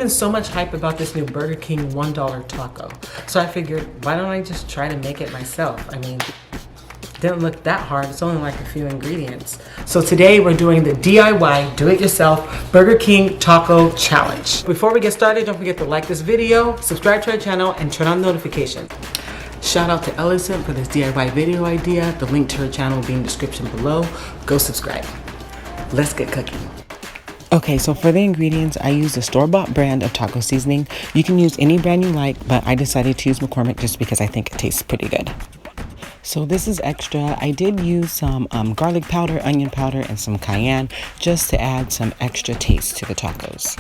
been so much hype about this new Burger King $1 taco. So I figured, why don't I just try to make it myself? I mean, didn't look that hard. It's only like a few ingredients. So today we're doing the DIY, do-it-yourself Burger King Taco Challenge. Before we get started, don't forget to like this video, subscribe to our channel, and turn on notifications. Shout out to Ellison for this DIY video idea. The link to her channel will be in the description below. Go subscribe. Let's get cooking. Okay, so for the ingredients, I used a store-bought brand of taco seasoning. You can use any brand you like, but I decided to use McCormick just because I think it tastes pretty good. So this is extra. I did use some garlic powder, onion powder, and some cayenne just to add some extra taste to the tacos.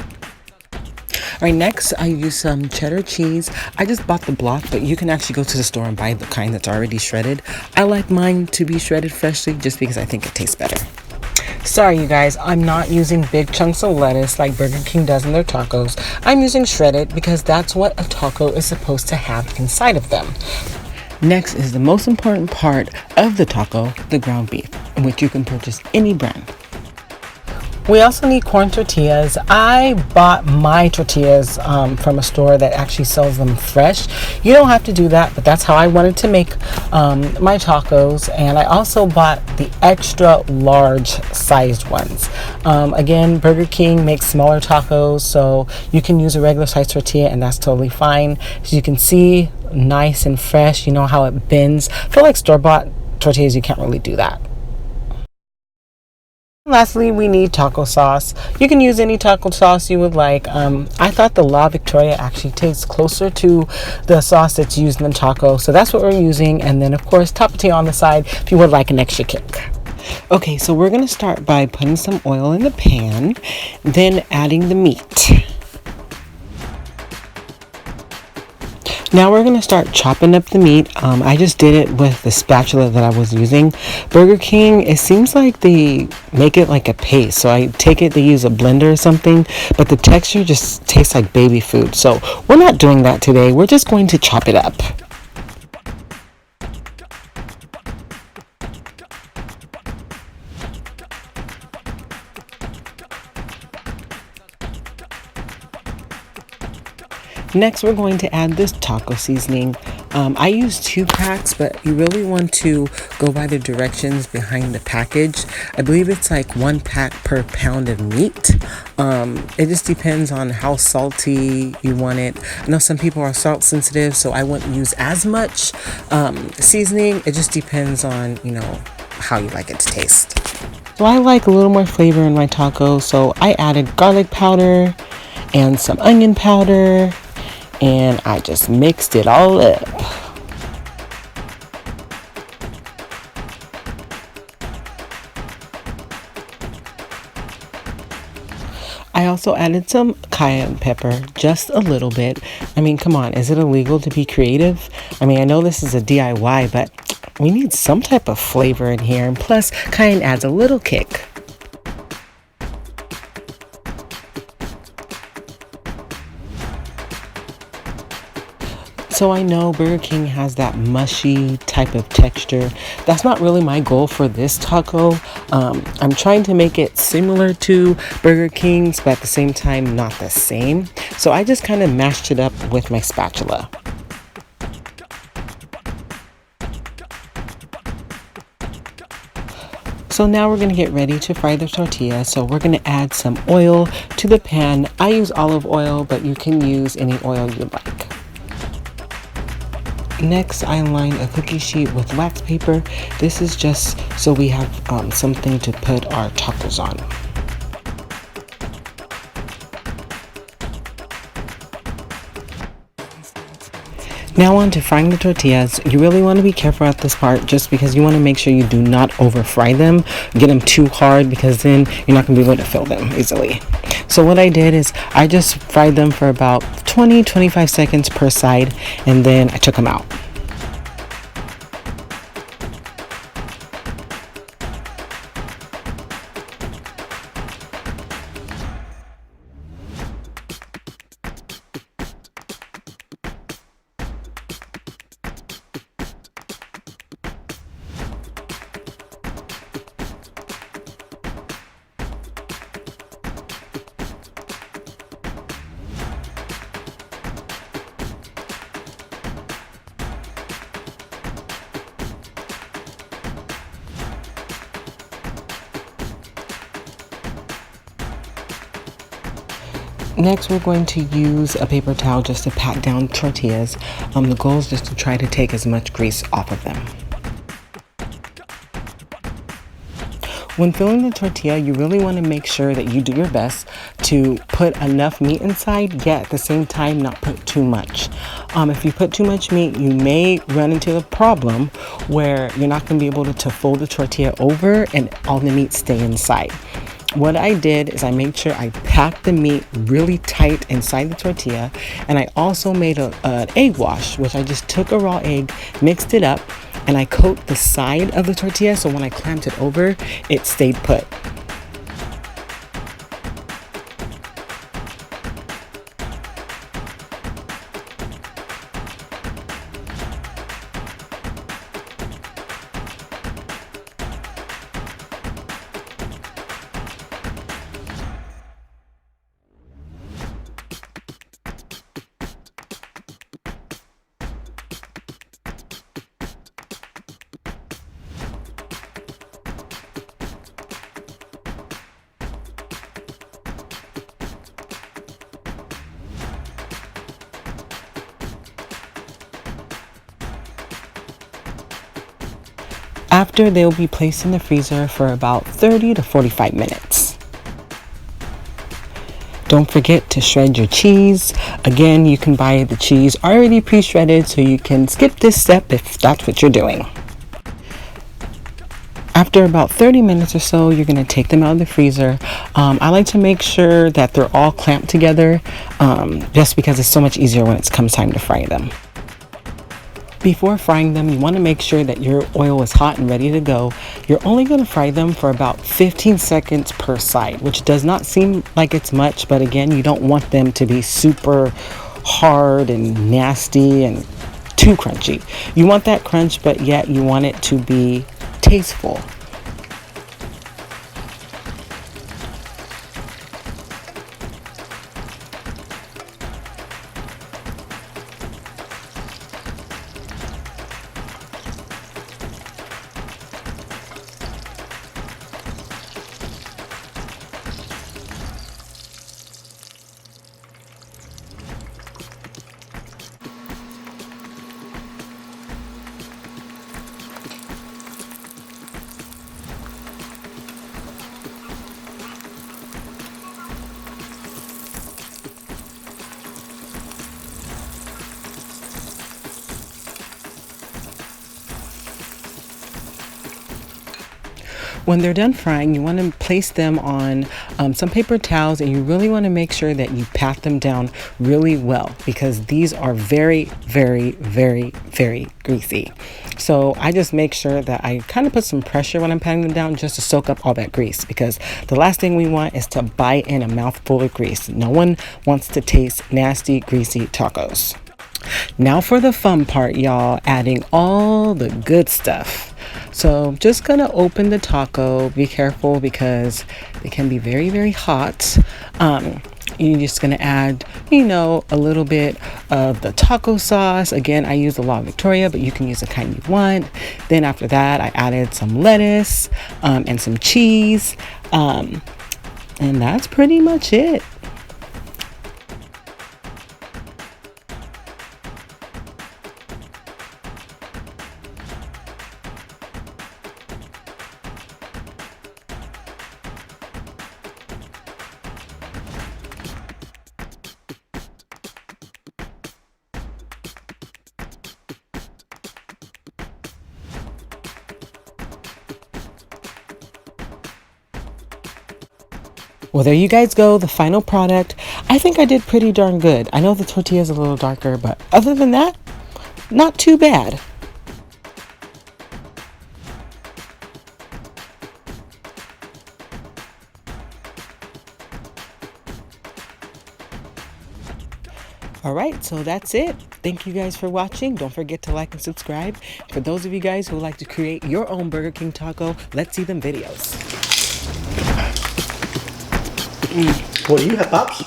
All right, next I used some cheddar cheese. I just bought the block, but you can actually go to the store and buy the kind that's already shredded. I like mine to be shredded freshly just because I think it tastes better. Sorry you guys, I'm not using big chunks of lettuce like Burger King does in their tacos. I'm using shredded because that's what a taco is supposed to have inside of them. Next is the most important part of the taco, the ground beef, in which you can purchase any brand. We also need corn tortillas. I bought my tortillas from a store that actually sells them fresh. You don't have to do that, but that's how I wanted to make my tacos. And I also bought the extra large sized ones. Again, Burger King makes smaller tacos, so you can use a regular size tortilla and that's totally fine. As you can see, nice and fresh. You know how it bends. I feel like store-bought tortillas, you can't really do that. Lastly, we need taco sauce. You can use any taco sauce you would like. I thought the La Victoria actually tastes closer to the sauce that's used in the taco, so that's what we're using. And then of course tapatio on the side if you would like an extra kick. Okay, so we're going to start by putting some oil in the pan, then adding the meat. Now we're going to start chopping up the meat. I just did it with the spatula that I was using. Burger King, it seems like they make it like a paste. So I take it, they use a blender or something, but the texture just tastes like baby food. So we're not doing that today. We're just going to chop it up. Next, we're going to add this taco seasoning. I use 2 packs, but you really want to go by the directions behind the package. I believe it's like 1 pack per pound of meat. It just depends on how salty you want it. I know some people are salt sensitive, so I wouldn't use as much seasoning. It just depends on, you know, how you like it to taste. So I like a little more flavor in my taco, so I added garlic powder and some onion powder, and I just mixed it all up. I also added some cayenne pepper, just a little bit. I mean, come on, is it illegal to be creative? I mean, I know this is a DIY, but we need some type of flavor in here, and plus cayenne adds a little kick. So I know Burger King has that mushy type of texture. That's not really my goal for this taco. I'm trying to make it similar to Burger King's, but at the same time not the same. So I just kind of mashed it up with my spatula. So now we're going to get ready to fry the tortilla. So we're going to add some oil to the pan. I use olive oil, but you can use any oil you like. Next, I line a cookie sheet with wax paper. This is just so we have something to put our tacos on. Now on to frying the tortillas. You really want to be careful at this part just because you want to make sure you do not over fry them, get them too hard, because then you're not going to be able to fill them easily. So what I did is I just fried them for about 20-25 seconds per side, and then I took them out. Next, we're going to use a paper towel just to pat down tortillas. The goal is just to try to take as much grease off of them. When filling the tortilla, you really want to make sure that you do your best to put enough meat inside, yet at the same time not put too much. If you put too much meat, you may run into the problem where you're not going to be able to fold the tortilla over and all the meat stay inside. What I did is I made sure I packed the meat really tight inside the tortilla, and I also made an egg wash, which I just took a raw egg, mixed it up, and I coat the side of the tortilla so when I clamped it over, it stayed put. After, they will be placed in the freezer for about 30 to 45 minutes. Don't forget to shred your cheese. Again, you can buy the cheese already pre-shredded, so you can skip this step if that's what you're doing. After about 30 minutes or so, you're going to take them out of the freezer. I like to make sure that they're all clamped together, just because it's so much easier when it comes time to fry them. Before frying them, you want to make sure that your oil is hot and ready to go. You're only going to fry them for about 15 seconds per side, which does not seem like it's much, but again, you don't want them to be super hard and nasty and too crunchy. You want that crunch, but yet you want it to be tasteful. When they're done frying, you want to place them on some paper towels, and you really want to make sure that you pat them down really well, because these are very, very, very, very greasy. So I just make sure that I kind of put some pressure when I'm patting them down just to soak up all that grease, because the last thing we want is to bite in a mouthful of grease. No one wants to taste nasty, greasy tacos. Now for the fun part, y'all, adding all the good stuff. So just gonna open the taco. Be careful because they can be very, very hot. You're just gonna add, a little bit of the taco sauce. Again, I use the La Victoria, but you can use the kind you want. Then after that, I added some lettuce and some cheese, and that's pretty much it. Well, there you guys go, the final product. I think I did pretty darn good. I know the tortilla is a little darker, but other than that, not too bad. All right, so that's it. Thank you guys for watching. Don't forget to like and subscribe. For those of you guys who like to create your own Burger King taco, let's see them videos. What do you have, Pops?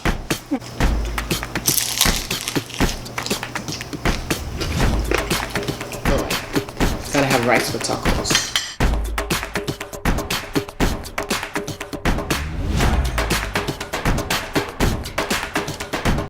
Gotta have rice with tacos.